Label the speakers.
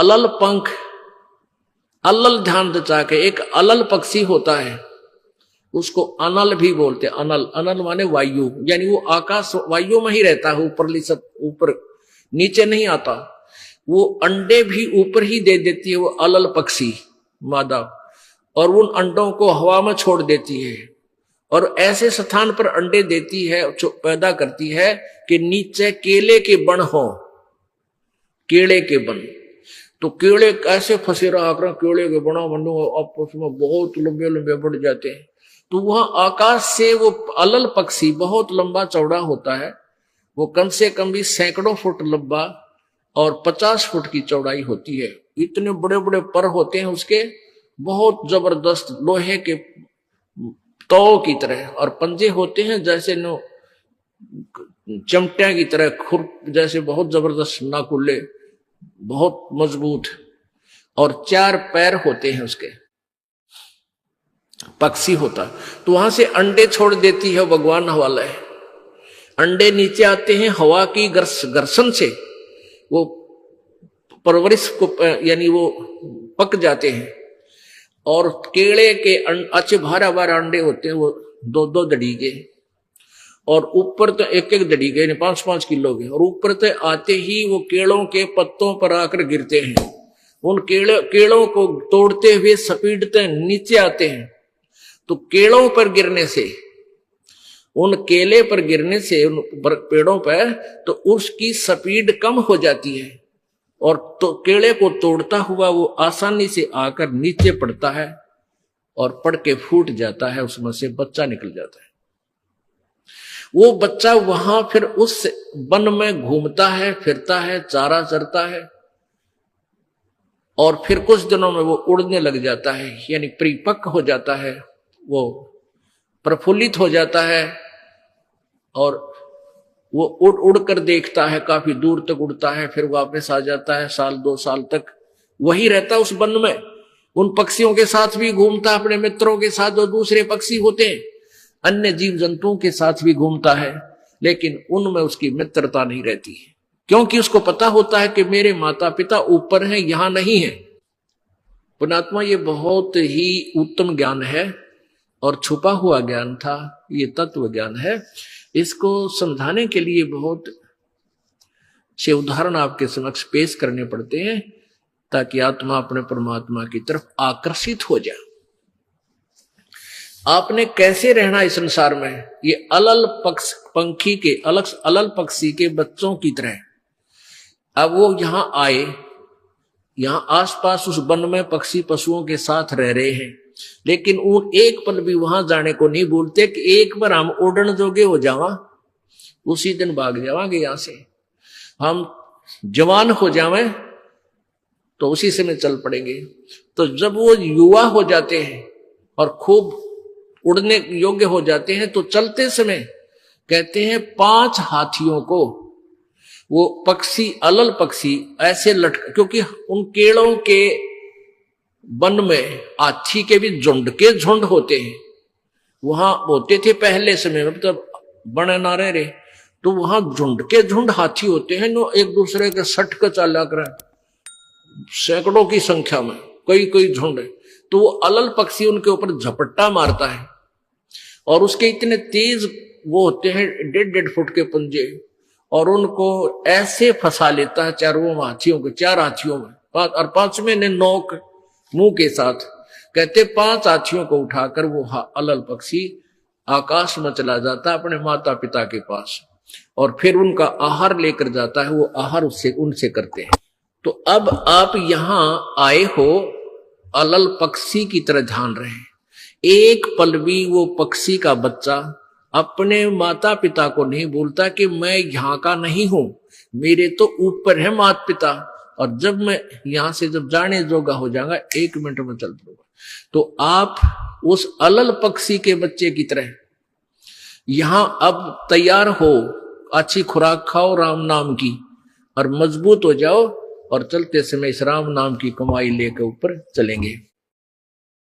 Speaker 1: अलल पंख, अलल ध्यान दचा के एक अलल पक्षी होता है, उसको अनल भी बोलते हैं। अनल, अनल माने वायु, यानी वो आकाश वायु में ही रहता है, ऊपरली सब ऊपर, नीचे नहीं आता। वो अंडे भी ऊपर ही दे देती है, वो अलल पक्षी मादा, और उन अंडों को हवा में छोड़ देती है और ऐसे स्थान पर अंडे देती है, पैदा करती है कि नीचे केले के बन हो, केले के बन। तो केले कैसे फंसे रहा कर, केले के बना बनो आपस में बहुत लंबे लंबे बढ़ जाते हैं। तो वहां आकाश से वो अलल पक्षी बहुत लंबा चौड़ा होता है, वो कम से कम भी सैकड़ों फुट लंबा और 50 फुट की चौड़ाई होती है। इतने बड़े बड़े पर होते हैं उसके, बहुत जबरदस्त लोहे के तौ की तरह, और पंजे होते हैं जैसे नो चमटिया की तरह, खुर जैसे बहुत जबरदस्त नाकुल्ले, बहुत मजबूत, और 4 पैर होते हैं उसके, पक्षी होता। तो वहां से अंडे छोड़ देती है भगवान हवाला है। अंडे नीचे आते हैं हवा की घर्षण से, वो परवरिश को यानी वो पक जाते हैं। और केले के अच्छे भारा भारा अंडे होते हैं, वो 2-2 दड़ी के, और ऊपर तो 1-1 दड़ी के, 5-5 किलो के, और ऊपर तो आते ही वो केलों के पत्तों पर आकर गिरते हैं। उन केलों को तोड़ते हुए सपीटते नीचे आते हैं। तो केलों पर गिरने से, उन केले पर गिरने से, उन पेड़ों पर, तो उसकी स्पीड कम हो जाती है, और तो केले को तोड़ता हुआ वो आसानी से आकर नीचे पड़ता है और पड़ के फूट जाता है, उसमें से बच्चा निकल जाता है। वो बच्चा वहां फिर उस वन में घूमता है, फिरता है, चारा चरता है, और फिर कुछ दिनों में वो उड़ने लग जाता है, यानी परिपक्व हो जाता है, वो प्रफुल्लित हो जाता है, और वो उड़ उड़ कर देखता है, काफी दूर तक उड़ता है, फिर वापस आ जाता है, 1-2 साल तक वही रहता है उस वन में। उन पक्षियों के साथ भी घूमता है, अपने मित्रों के साथ, जो दूसरे पक्षी होते हैं, अन्य जीव जंतुओं के साथ भी घूमता है, लेकिन उनमें उसकी मित्रता नहीं रहती है, क्योंकि उसको पता होता है कि मेरे माता पिता ऊपर हैं, यहां नहीं है। पुण्यात्मा, ये बहुत ही उत्तम ज्ञान है और छुपा हुआ ज्ञान था, ये तत्व ज्ञान है। इसको समझाने के लिए बहुत से उदाहरण आपके समक्ष पेश करने पड़ते हैं, ताकि आत्मा अपने परमात्मा की तरफ आकर्षित हो जाए। आपने कैसे रहना इस संसार में, ये अलल पंखी के, अलल पक्षी के बच्चों की तरह। अब वो यहां आए, यहां आसपास उस वन में पक्षी पशुओं के साथ रह रहे हैं, लेकिन वो एक पल भी वहां जाने को नहीं भूलते कि एक बार हम उड़न जोगे हो जावा, उसी दिन भाग जावांगे यहां से। हम जवान हो जावे तो उसी समय चल पड़ेंगे। तो जब वो युवा हो जाते हैं और खूब उड़ने योग्य हो जाते हैं, तो चलते समय कहते हैं 5 हाथियों को वो पक्षी, अलल पक्षी ऐसे लटक, क्योंकि उन केलों के वन में हाथी के भी झुंड के झुंड होते हैं, वहां होते थे पहले समय में, मतलब बने ना रहे, तो वहां झुंड के झुंड हाथी होते हैं, जो एक दूसरे के सट के चाला कर, सैकड़ों की संख्या में, कई झुंड। तो वो अलल पक्षी उनके ऊपर झपट्टा मारता है, और उसके इतने तेज वो होते हैं 1.5 फुट के पंजे, और उनको ऐसे फंसा लेता है चारों हाथियों को, 4 हाथियों में, और 5वें ने नोक मुंह के साथ। कहते 5 हाथियों को उठाकर वो अलल पक्षी आकाश में चला जाता है अपने माता पिता के पास, और फिर उनका आहार लेकर जाता है, वो आहार उससे उनसे करते हैं। तो अब आप यहां आए हो, अलल पक्षी की तरह ध्यान रहे। एक पल भी वो पक्षी का बच्चा अपने माता पिता को नहीं भूलता कि मैं यहाँ का नहीं हूं, मेरे तो ऊपर है माता पिता, और जब मैं यहां से जब जाने जोगा हो जाऊंगा 1 मिनट में चल पड़ूंगा। तो आप उस अलल पक्षी के बच्चे की तरह यहां अब तैयार हो, अच्छी खुराक खाओ राम नाम की, और मजबूत हो जाओ, और चलते समय इस राम नाम की कमाई लेकर ऊपर चलेंगे।